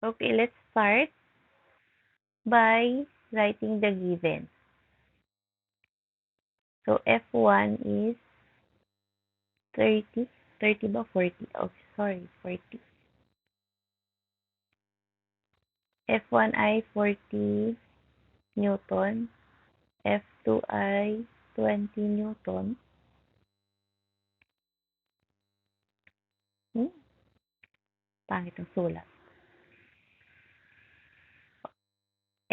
Okay, let's start by writing the given. So, F1 is 30. 30 ba? 40. Oh, sorry, 40. F1 ay 40 Newton. F2 ay 20 Newton. Pangit ang sulat.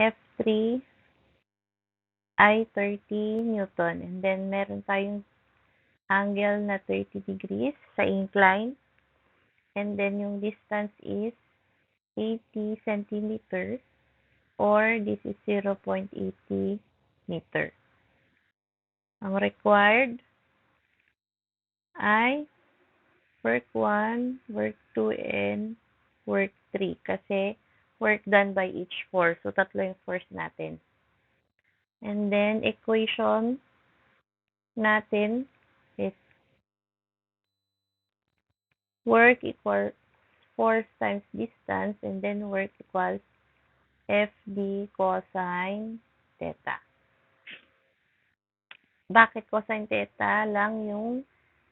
F3 ay 30 Newton. And then, meron tayong angle na 30 degrees sa incline. And then, yung distance is 80 centimeters or this is 0.80 meter. Ang required ay work 1, work 2, and work 3 kasi work done by each force. So, tatlo yung force natin. And then, equation natin is work equals force times distance and then work equals FD cosine theta. Bakit cosine theta lang yung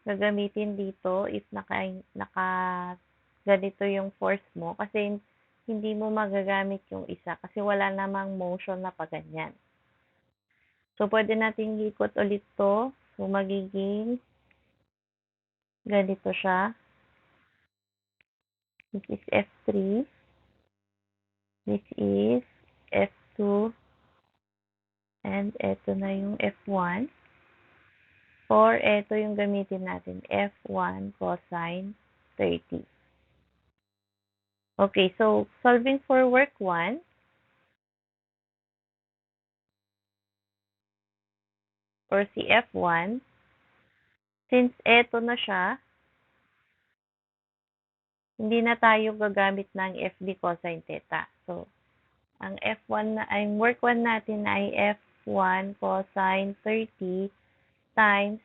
gagamitin dito if naka ganito yung force mo? Kasi hindi mo magagamit yung isa kasi wala namang motion na paganyan. So, pwede natin ikot ulit to. So, magiging ganito siya. This is F3. This is F2. And ito na yung F1. Or ito yung gamitin natin, F1 cosine 30. Okay, so solving for work 1. Or si F1. Since ito na siya, hindi na tayo gagamit ng FD cosine theta. So, ang work 1 natin ay F1 cosine 30 times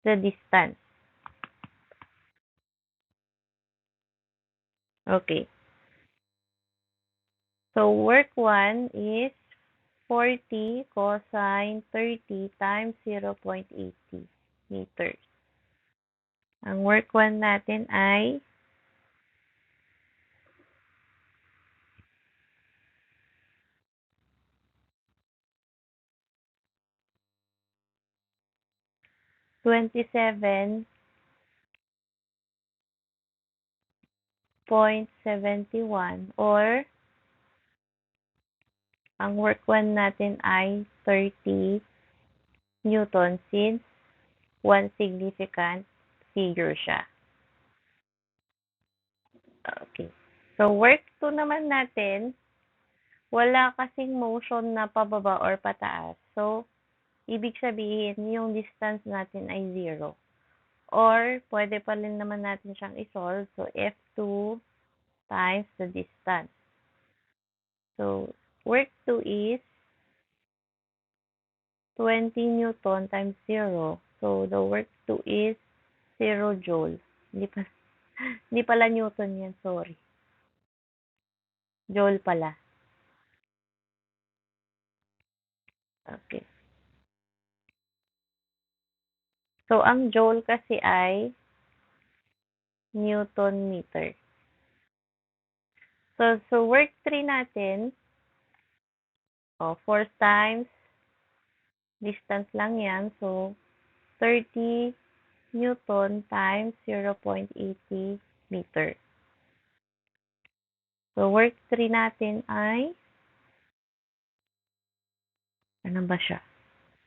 the distance. Okay. So, work 1 is 40 cosine 30 times 0.80 meters. Ang work 1 natin ay 27.71 or ang work 1 natin ay 30 Newton since one significant figure siya. Okay. So, work 2 naman natin, wala kasing motion na pababa or pataas. So, ibig sabihin, yung distance natin ay 0. Or, pwede pa rin naman natin siyang isolve. So, F2 times the distance. So, work 2 is 20 Newton times 0. So, the work 2 is 0 joule. Hindi pala Newton yan, sorry. Joule pala. Okay. So, ang joule kasi ay Newton meter. So work 3 natin, force times distance lang yan. So, 30 Newton times 0.80 meter. So, work 3 natin ay, ano ba siya?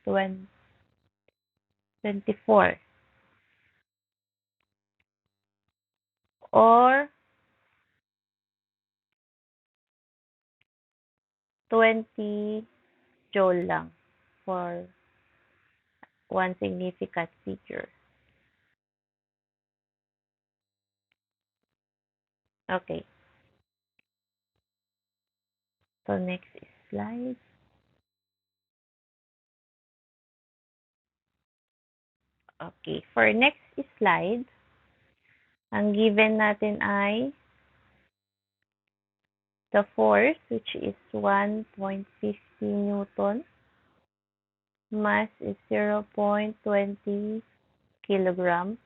24. Or, 20 joule lang for one significant figure. Okay. So, next slide. Okay. For next slide, ang given natin ay the force, which is 1.50 Newton. Mass is 0.20 kilogram.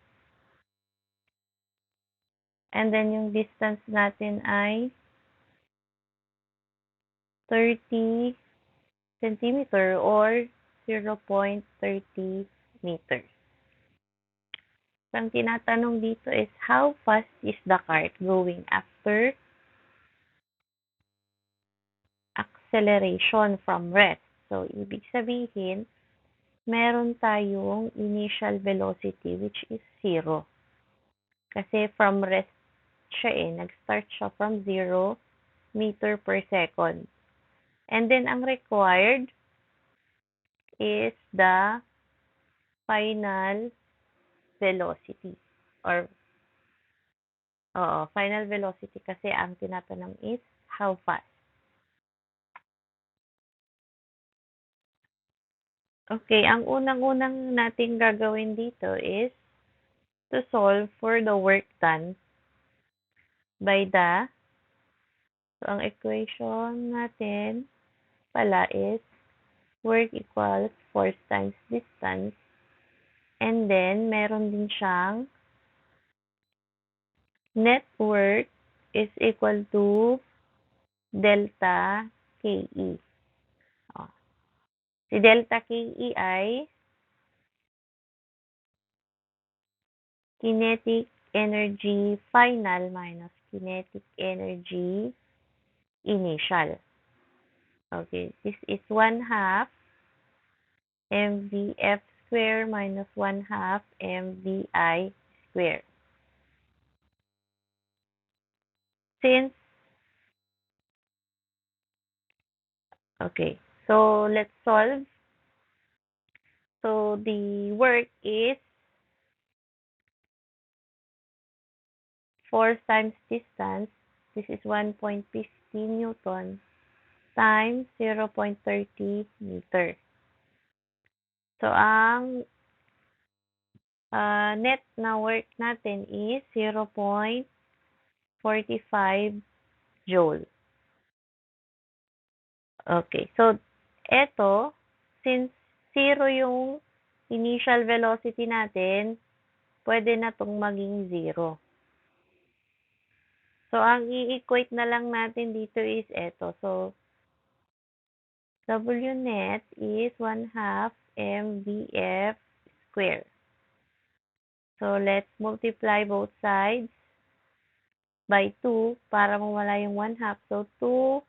And then yung distance natin ay 30 centimeter or 0.30 meters. So, ang tinatanong dito is how fast is the cart going after acceleration from rest? So, ibig sabihin, meron tayong initial velocity which is 0. Kasi from rest siya nag-start siya from 0 meter per second. And then, ang required is the final velocity or final velocity kasi ang tinatanong is how fast. Okay, ang unang-unang nating gagawin dito is to solve for the work done by the so ang equation natin pala is work equals force times distance. And then, meron din siyang net work is equal to delta KE. Oh. Si delta KE ay kinetic energy final minus kinetic energy initial. Okay, this is 1/2 mvf square minus 1/2 mvi square. Since, okay, so let's solve. So the work is force times distance. This is 1.50 Newton times 0.30 meter. So, ang net na work natin is 0.45 joule. Okay. So, eto, since 0 yung initial velocity natin, pwede na tong maging 0. So, ang i-equate na lang natin dito is eto. So, W net is 1/2 mvf square. So, let's multiply both sides by 2 para mawala yung 1/2. So, 2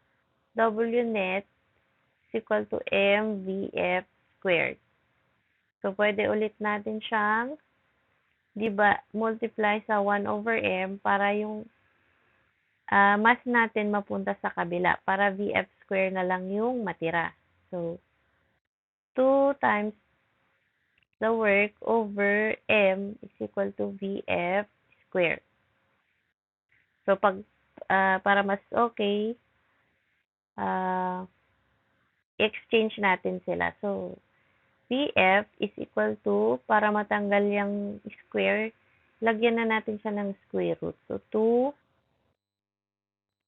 W net is equal to mvf squared. So, pwede ulit natin siyang multiply sa 1 over m para yung mass natin mapunta sa kabila para vf square na lang yung matira. So, 2 times the work over m is equal to vf square. So, para mas okay, exchange natin sila. So, vf is equal to, para matanggal yung square, lagyan na natin siya ng square root. So, 2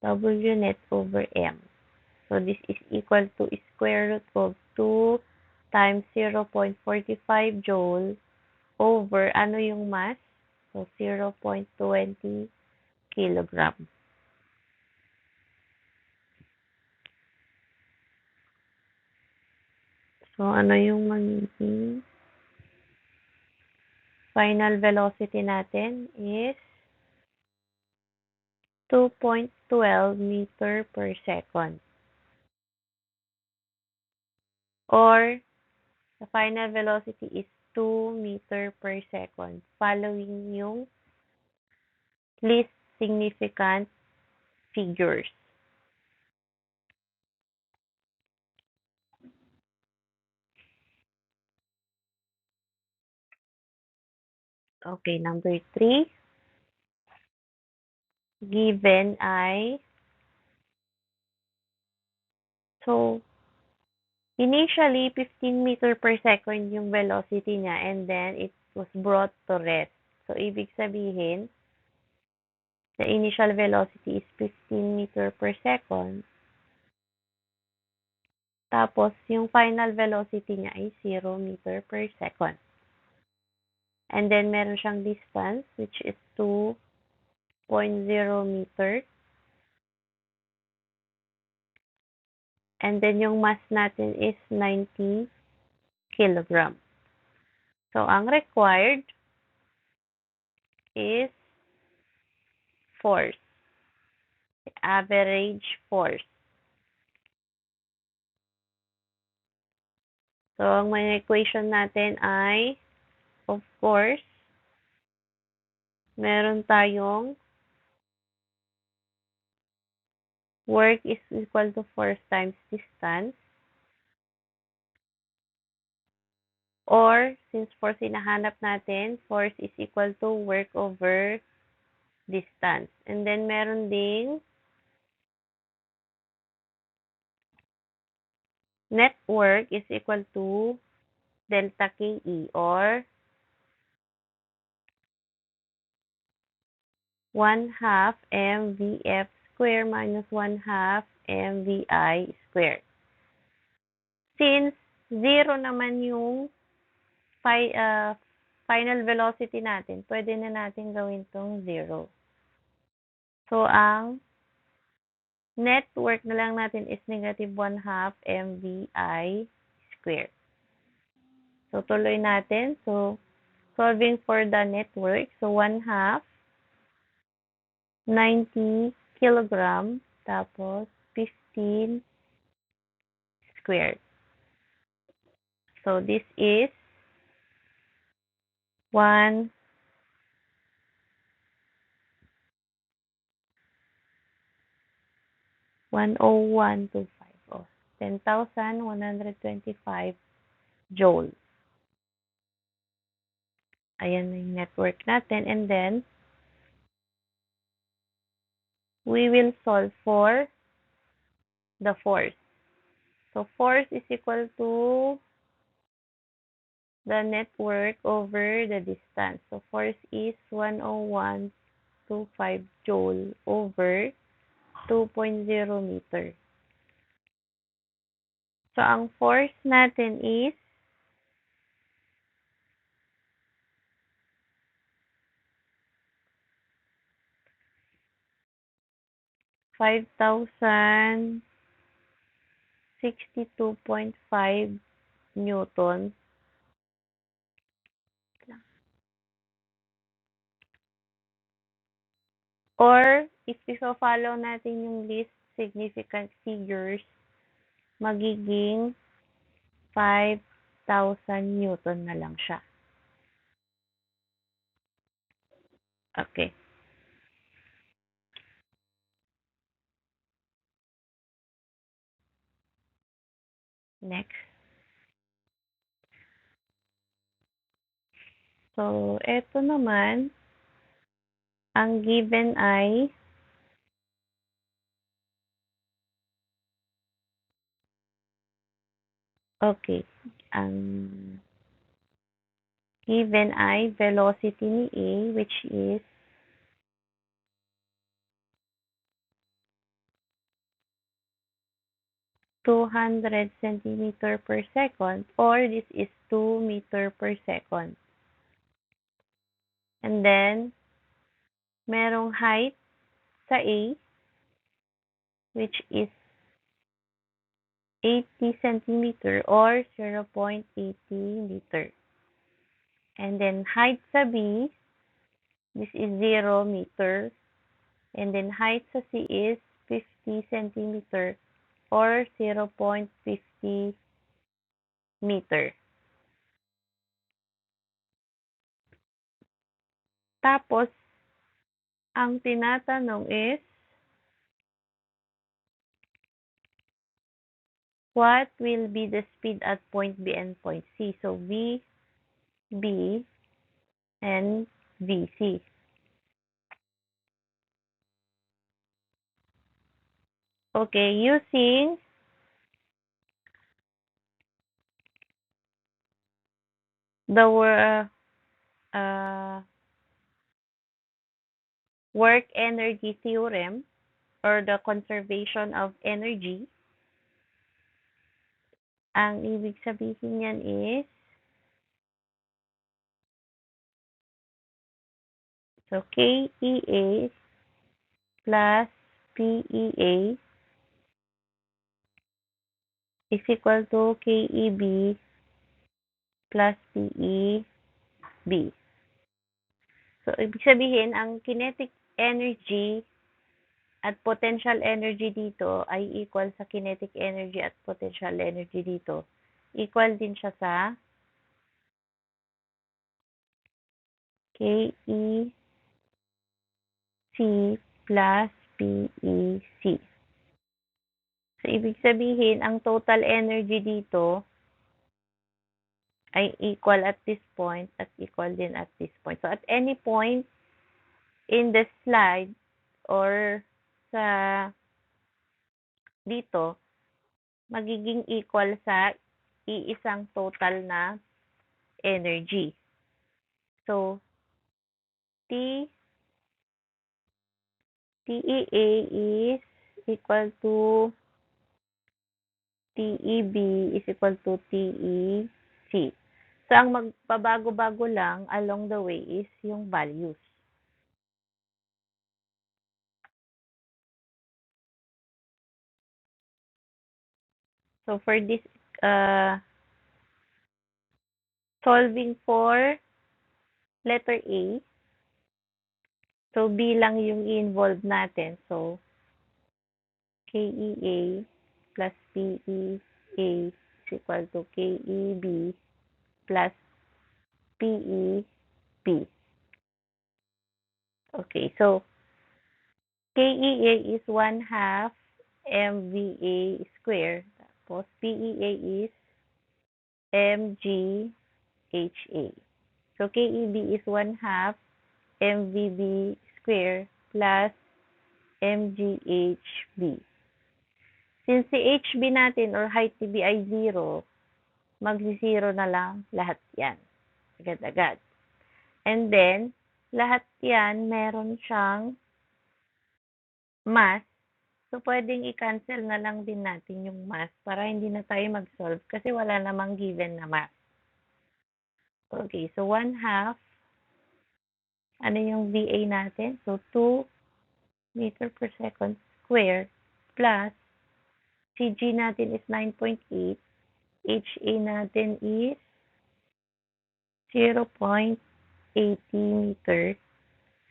W net over m. So, this is equal to square root of 2 times 0.45 joule over, ano yung mass? So, 0.20 kilogram. So, ano yung magiging final velocity natin is 2.12 meter per second. Or, the final velocity is 2 meter per second following yung least significant figures. Okay, number 3. Given ay, so, initially, 15 meter per second yung velocity niya and then it was brought to rest. So, ibig sabihin, The initial velocity is 15 meter per second. Tapos, yung final velocity niya ay 0 meter per second. And then, meron siyang distance, which is 2.0 meter. And then, yung mass natin is 90 kilogram. So, ang required is force. The average force. So, ang may equation natin ay, of course, meron tayong work is equal to force times distance. Or, since force hinahanap natin, force is equal to work over distance. And then, meron ding net work is equal to delta KE or 1/2 mvf square minus 1/2 mvi square. Since 0 naman yung final velocity natin, pwede na natin gawin tong 0. So, ang net work na lang natin is negative 1/2 mvi square. So, tuloy natin. So, solving for the network. So, 1/2, 90 kilogram, tapos 15 squared. So, this is 10125. Oh, 10,125 joule. Ayan na yung network natin. And then, we will solve for the force. So, force is equal to the network over the distance. So, force is 10125 joule over 2.0 meter. So, ang force natin is 5,062.5 Newton. Or, if i-follow natin yung least significant figures, magiging 5,000 Newton na lang siya. Okay. Next. So, eto naman, ang given ay okay. Ang given ay velocity ni A, which is 200 centimeter per second, or this is 2 meter per second. And then, merong height sa A, which is 80 centimeter or 0.80 meter. And then, height sa B, this is 0 meter. And then, height sa C is 50 centimeter or 0.50 meter. Tapos, ang tinatanong is, what will be the speed at point B and point C? So, V, B, and VC. Okay, using the work energy theorem or the conservation of energy. Ang ibig sabihin yan is, so KEA plus PEA is equal to KEB plus PEB. So, ibig sabihin, ang kinetic energy at potential energy dito ay equal sa kinetic energy at potential energy dito. Equal din siya sa KEC plus PEC. So, ibig sabihin, ang total energy dito ay equal at this point at equal din at this point. So, at any point in the slide or sa dito, magiging equal sa iisang total na energy. So, TEA is equal to TEB is equal to TEC. So, ang magbabago-bago lang along the way is yung values. So, for this, solving for letter A, so B lang yung i-involve natin. So, KEA plus PEA is equal to KEB plus PEB. Okay, so KEA is 1/2 MVA square. Tapos PEA is MGHA. So KEB is 1/2 MVB square plus MGHB. Since si HB natin or height TB ay 0, magsi-0 na lang lahat yan. Agad-agad. And then, lahat yan, meron siyang mass. So, pwedeng i-cancel na lang din natin yung mass para hindi na tayo mag-solve kasi wala namang given na mass. Okay, so 1/2. Ano yung VA natin? So, 2 meter per second square plus CG natin is 9.8. HA natin is 0.80 meters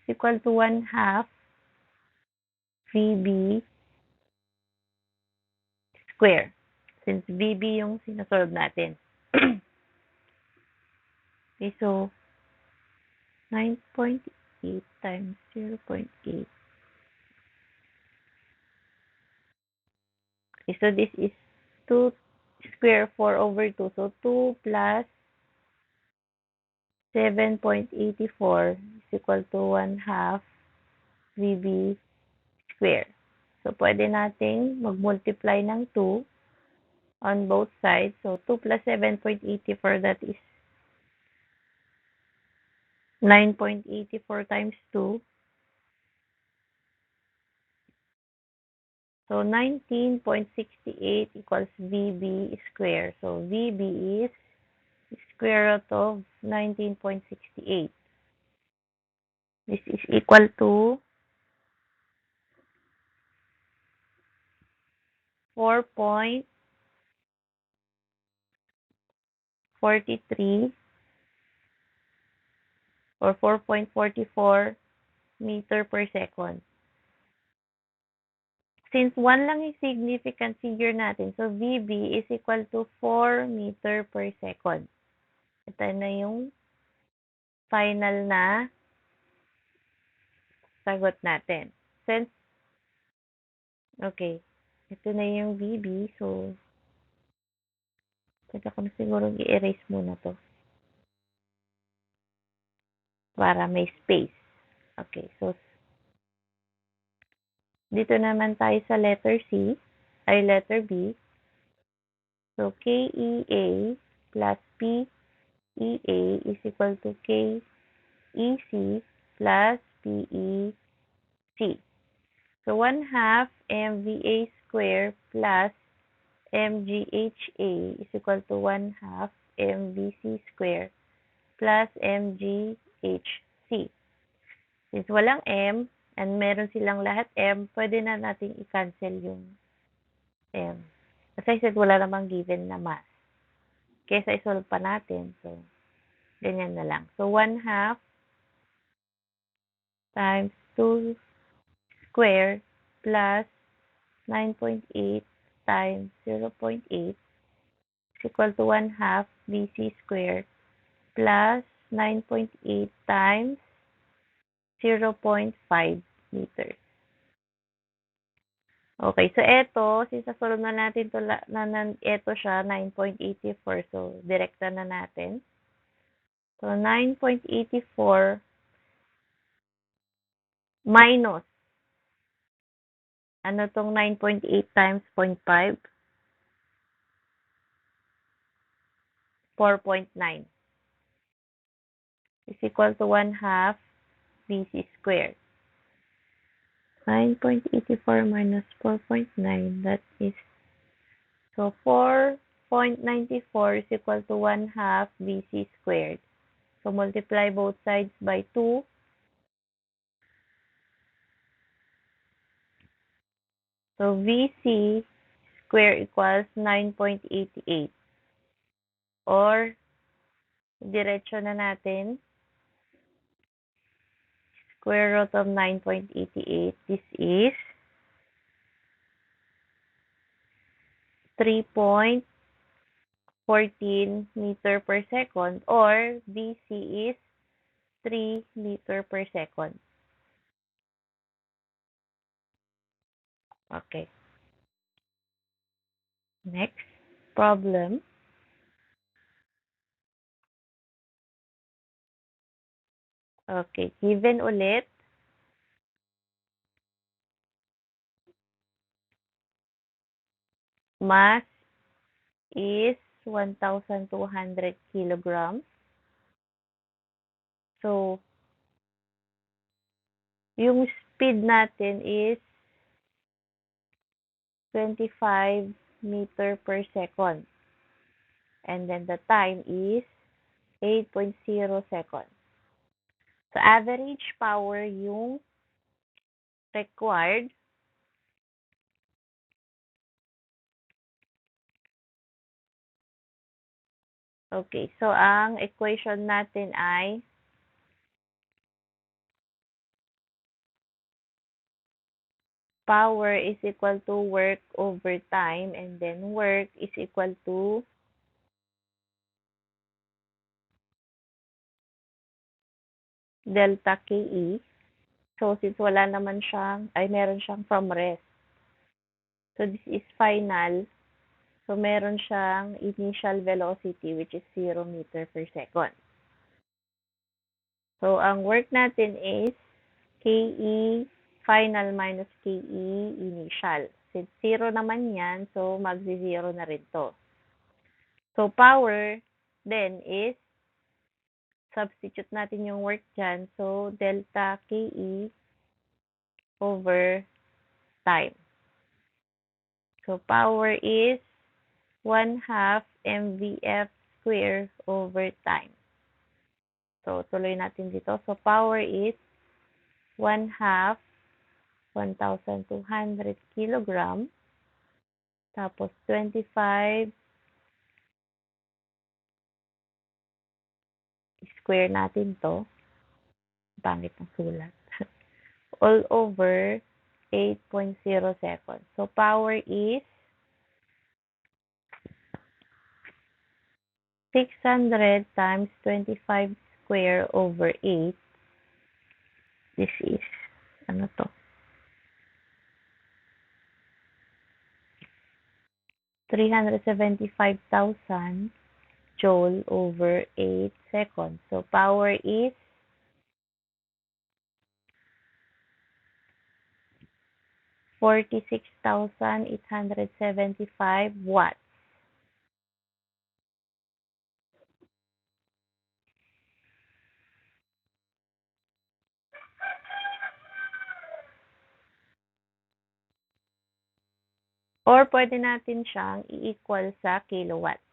equal to 1/2 VB square. Since VB yung sinasolve natin. Okay, so 9.8 times 0.8. Okay, so this is 2 square 4 over 2. So 2 plus 7.84 is equal to 1/2 VB square. So, pwede nating mag-multiply ng 2 on both sides. So, 2 plus 7.84, that is 9.84 times 2. So, 19.68 equals VB square. So, VB is square root of 19.68. This is equal to 4.43 or 4.44 meter per second. Since 1 lang yung significant figure natin, so VB is equal to 4 meter per second. Ito na yung final na sagot natin. Since, okay, ito na yung VB, so, pwede ko na siguro i-erase muna to para may space. Okay, so, dito naman tayo sa letter C, ay letter B. So, KEA plus PEA is equal to KEC plus PEC. So 1 half MVA square plus MGHA is equal to 1 half MVC square plus MGHC. Since walang M, and meron silang lahat M, pwede na nating i-cancel yung M. As I said, wala namang given na mass. Kesa isolve pa natin, so, ganyan na lang. So, 1 half times 2 square plus 9.8 times 0.8 is equal to 1 half BC square plus 9.8 times 0.5 meters. Okay, so eto, since nasolve na natin to, eto siya, 9.84. So, direkta na natin. So, 9.84 minus, ano tong 9.8 times 0.5? 4.9 is equal to 1 half BC squared. 9.84 minus 4.9, that is, so 4.94 is equal to 1 half BC squared. So, multiply both sides by 2. So, VC square equals 9.88. Or, diretso na natin, square root of 9.88. This is 3.14 meter per second, or VC is 3 meter per second. Okay. Next problem. Okay, given ulit. Mass is 1,200 kilograms. So, yung speed natin is 25 meter per second. And then the time is 8.0 seconds. So, average power yung required. Okay, so ang equation natin ay power is equal to work over time, and then work is equal to delta KE. So, since wala naman siyang, meron siyang from rest. So, this is final. So, meron siyang initial velocity, which is 0 meter per second. So, ang work natin is KE final minus KE initial. Since 0 naman yan, so magzi-0 na rin to. So, power then is, substitute natin yung work dyan. So, delta KE over time. So, power is 1 half MVF square over time. So, tuloy natin dito. So, power is 1 half 1,200 kilogram. Tapos, 25 square natin to. Pangit ng sulat. All over 8.0 seconds. So, power is 600 times 25 square over 8. This is, ano to? 375,000 joule over 8 seconds. So, power is 46,875 watts. Or pwede natin siyang i-equal sa kilowatts.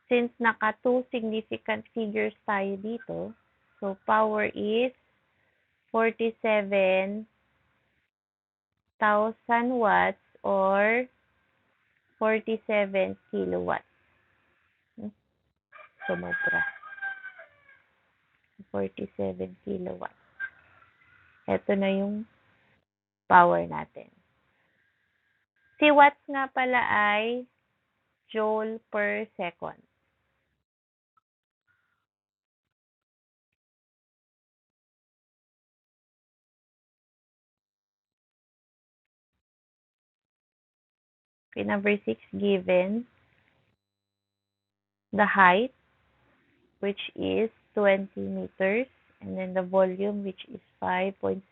Since naka two significant figures tayo dito, so power is 47,000 watts or 47 kilowatts. Sumobra. 47 kilowatts. Ito na yung power natin. Si watts nga pala ay joule per second. Okay, number 6, given the height, which is 20 meters, and then the volume, which is 5.0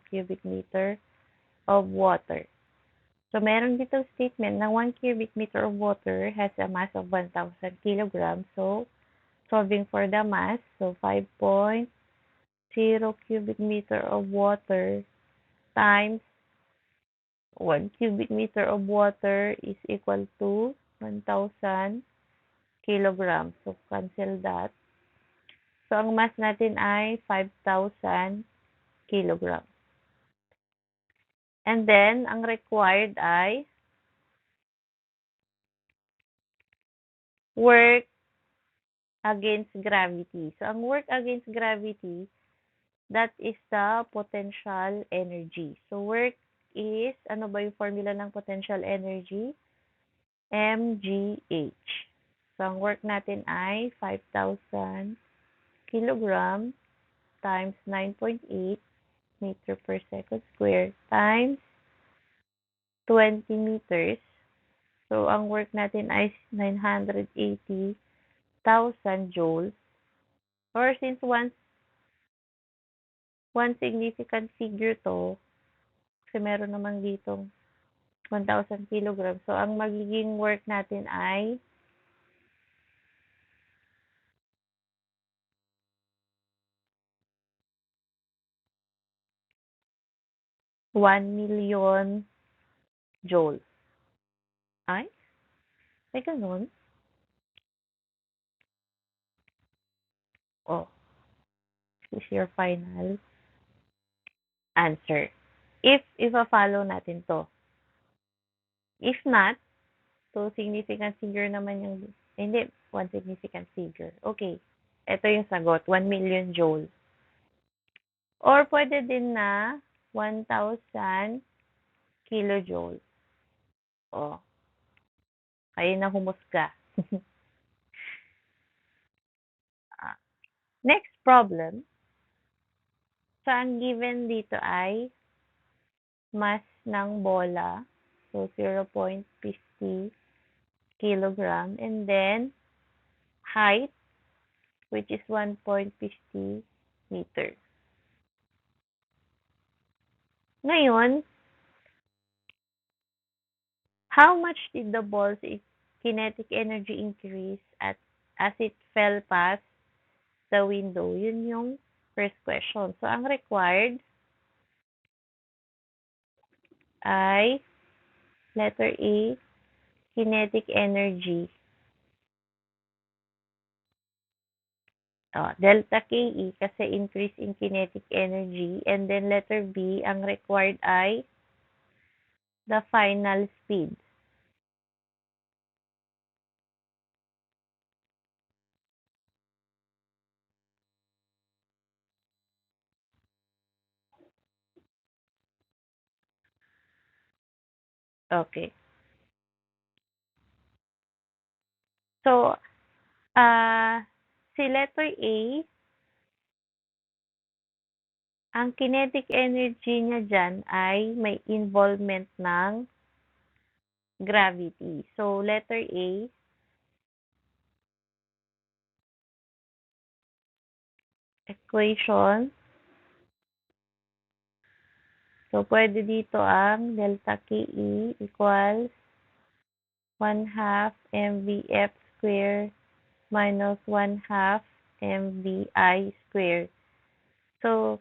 cubic meter of water. So, meron ditong statement na 1 cubic meter of water has a mass of 1,000 kilograms. So, solving for the mass, so 5.0 cubic meter of water times 1 cubic meter of water is equal to 1,000 kilograms. So, cancel that. So, ang mass natin ay 5,000 kilograms. And then, ang required ay work against gravity. So, ang work against gravity, that is the potential energy. So, work is, ano ba yung formula ng potential energy? mgh. So, ang work natin ay 5,000 kilogram times 9.8 meter per second square times 20 meters. So, ang work natin ay 980,000 joules. Or since one significant figure to, kasi meron naman ditong 1,000 kilograms. So, ang magiging work natin ay 1,000,000 joules. Ay? May ganun? Oh, this is your final answer. If follow natin to. If not, so significant figure naman yung, hindi, one significant figure. Okay. Ito yung sagot, 1,000,000 joules. Or pwede din na 1,000 kilojoules. Oh, kayo na humusga. Next problem. So, ang given dito ay mass ng bola. So, 0.50 kilogram. And then, height, which is 1.50 meter. Ngayon, how much did the ball's kinetic energy increase as it fell past the window? Yun yung first question. So, ang required ay letter A, kinetic energy. Delta KE kasi increase in kinetic energy. And then letter B, ang required ay the final speed. Okay. So, si letter A, ang kinetic energy niya dyan ay may involvement ng gravity. So, letter A, equation. So, pwede dito ang delta KE equals 1/2 mvf square minus 1/2 mvi square. So,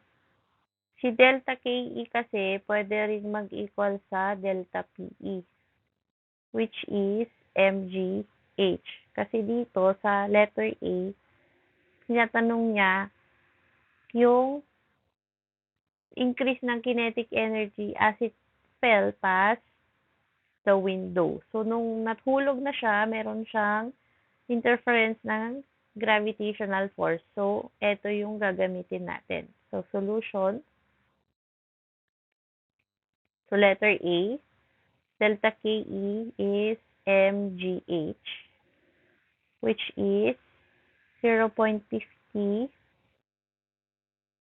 Si delta KE kasi pwede rin mag-equal sa delta PE, which is mgh. Kasi dito sa letter A, tinatanong niya yung increase ng kinetic energy as it fell past the window. So, nung nahulog na siya, meron siyang interference ng gravitational force. So, ito yung gagamitin natin. So, solution. So, letter A, delta KE is mgh, which is 0.50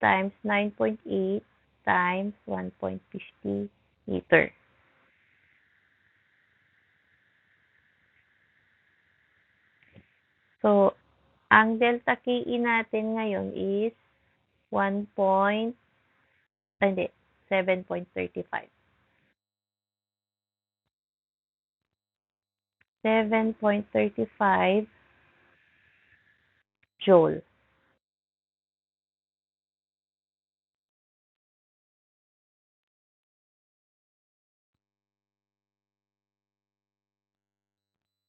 times 9.8 times 1.50 meter. So, ang delta KE natin ngayon is 7.35. 7.35 joule.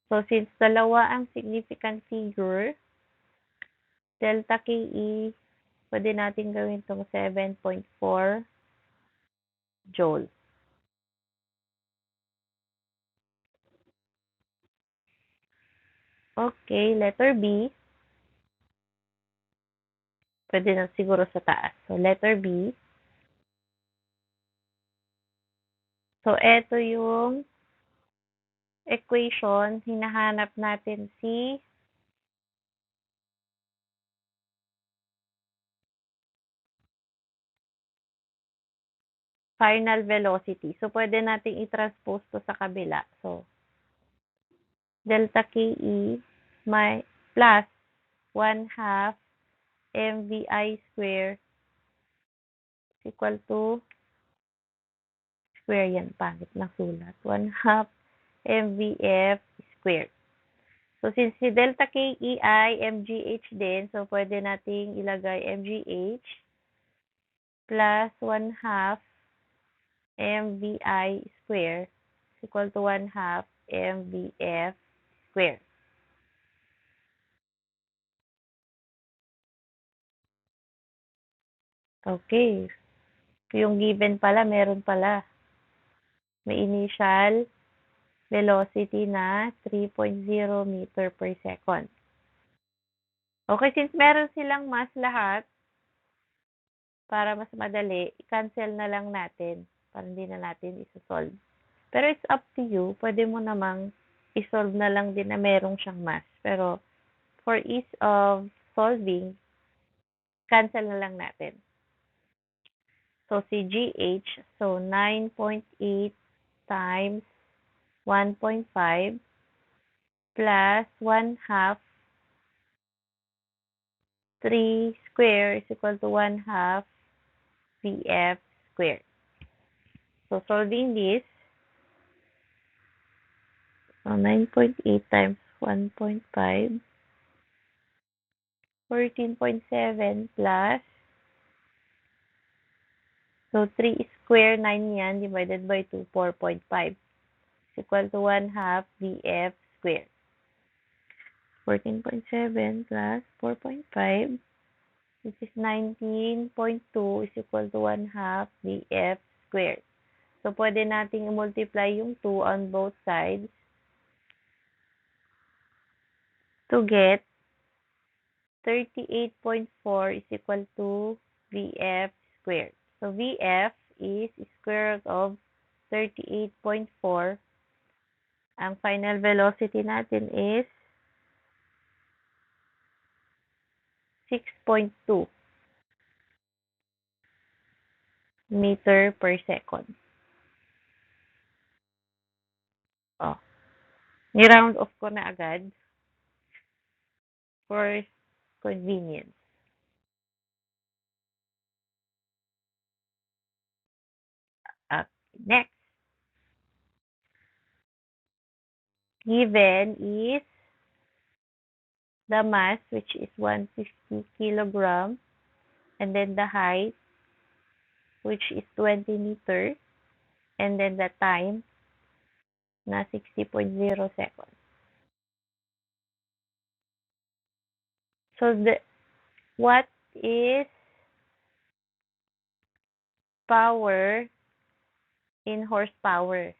So, since dalawa ang significant figure, delta KE, pwede natin gawin itong 7.4 joule. Okay, letter B. Pwede na siguro sa taas. So, letter B. So, ito yung equation. Hinahanap natin si final velocity. So, pwede natin i-transpose to sa kabila. So, delta KE may plus 1/2 mvi square is equal to square yan. Pangit ng sulat. 1/2 mvf squared. So, since si delta KE ay mgh din, so pwede nating ilagay mgh plus 1/2 mvi square is equal to 1/2 mvf square. Okay. Yung given pala, meron pala. May initial velocity na 3.0 meter per second. Okay, since meron silang mass lahat, para mas madali, i-cancel na lang natin para hindi na natin isosolve. Pero it's up to you. Pwede mo namang isolve na lang din na merong siyang mass. Pero for ease of solving, cancel na lang natin. So, si GH, so 9.8 times 1.5 plus 1/2 3 square is equal to 1/2 VF squared. So, solving this, so 9.8 times 1.5, 14.7 plus, so 3 square, 9 yan, divided by 2, 4.5 is equal to 1/2 VF squared. 14.7 plus 4.5, which is 19.2 is equal to 1/2 VF squared. So, pwede nating i-multiply yung 2 on both sides to get 38.4 is equal to VF squared. So, VF is square root of 38.4. Ang final velocity natin is 6.2 meter per second. Oh. Ni-round off ko na agad for convenience. Next. Given is the mass, which is 150 kilogram, and then the height, which is 20 meters, and then the time na 60.0 seconds. So what is power in horsepower?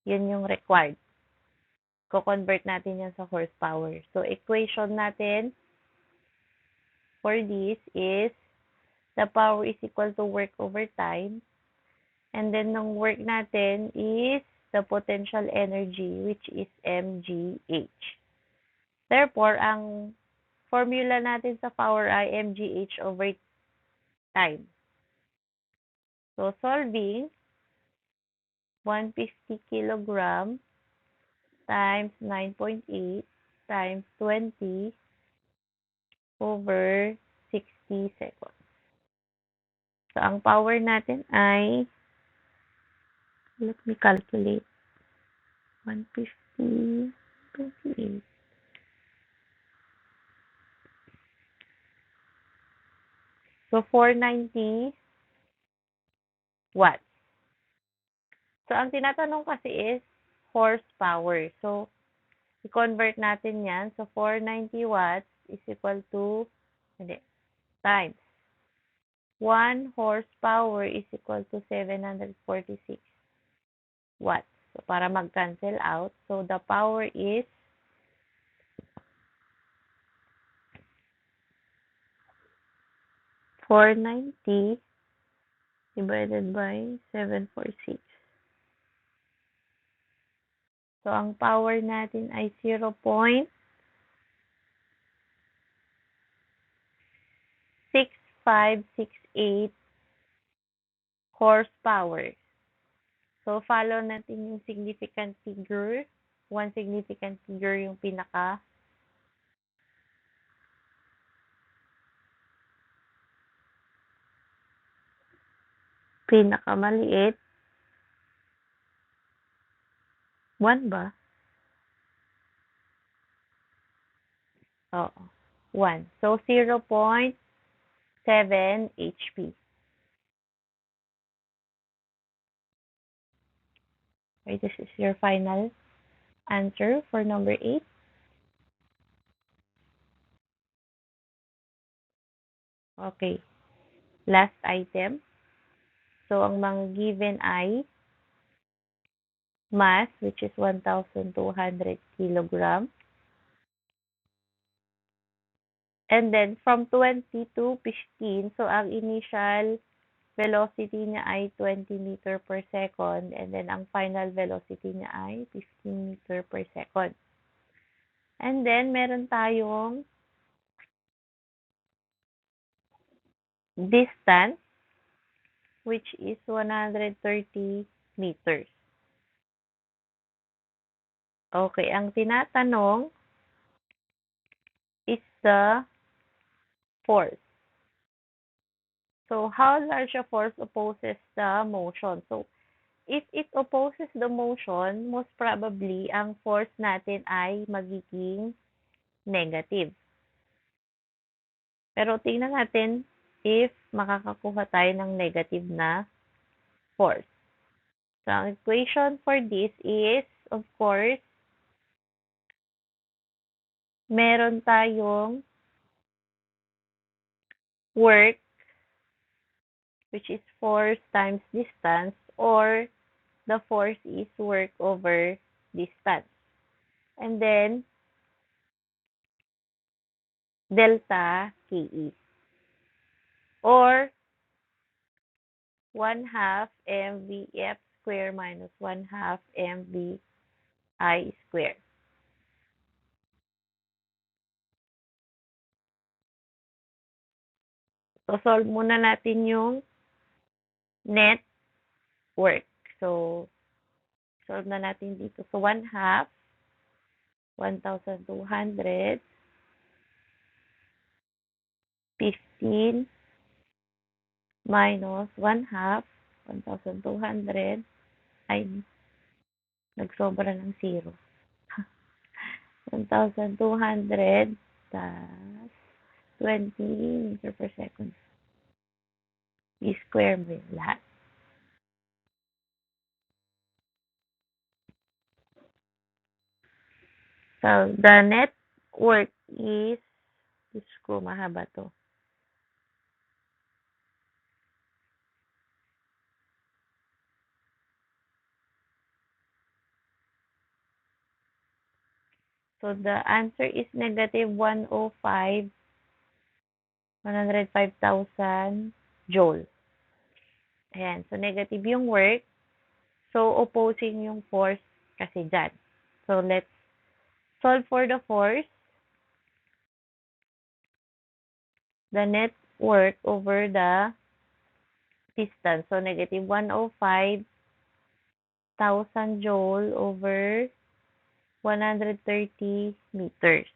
Yun yung required. Ko-convert natin yan sa horsepower. So equation natin for this is the power is equal to work over time. And then ng work natin is the potential energy, which is mgh. Therefore, ang formula natin sa power ay mgh over time. So, solving 150 kilogram times 9.8 times 20 over 60 seconds. So, ang power natin ay, let me calculate, 150, 28. So, 490 watts. So, ang tinatanong kasi is horsepower. So, i-convert natin yan. So, 490 watts is equal to, times 1 horsepower is equal to 746 watts. So, para mag-cancel out. So, the power is 490 divided by 746. So, ang power natin ay 0.6568 horsepower. So, follow natin yung significant figure. One significant figure yung pinakamaliit. 1 ba? Oo. 1. So, 0.7 HP. Okay, this is your final answer for number 8. Okay. Last item. So, ang mga given ay mass, which is 1,200 kilogram. And then, from 20 to 15, so ang initial velocity niya ay 20 meter per second. And then, ang final velocity niya ay 15 meter per second. And then, meron tayong distance, which is 130 meters. Okay, ang tinatanong is the force. So, how large a force opposes the motion? So, if it opposes the motion, most probably, ang force natin ay magiging negative. Pero tingnan natin if makakakuha tayo ng negative na force. So, ang equation for this is, of course, meron tayong work, which is force times distance, or the force is work over distance. And then, delta KE. Or 1/2 mvf square minus 1/2 mvi square. So, solve muna natin yung net work. So, solve na natin dito. So, 1/2, 1,200, 15, minus 1/2, 1,200, ay, nagsobra ng 0. 1,200 tas 20 meter per second. I-square mo yung lahat. So, the net worth is, Diyos ko, mahaba to. So, the answer is negative 105,000 joule. Ayan. So, negative yung work. So, opposing yung force kasi dyan. So, let's solve for the force. The net work over the distance. So, negative 105,000 joule over 130 meters.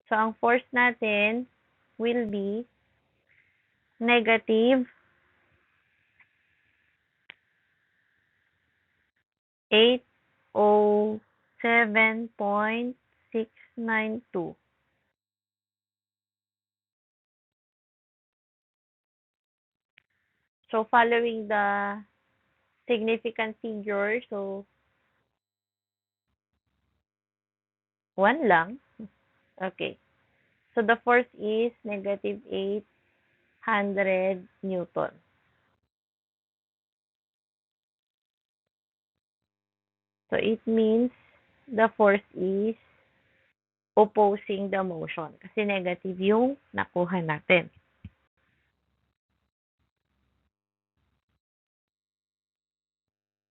So, ang force natin will be negative 807.692. So, following the significant figure, so, 1 lang. Okay. So, the force is negative 800 Newton. So, it means the force is opposing the motion kasi negative yung nakuha natin.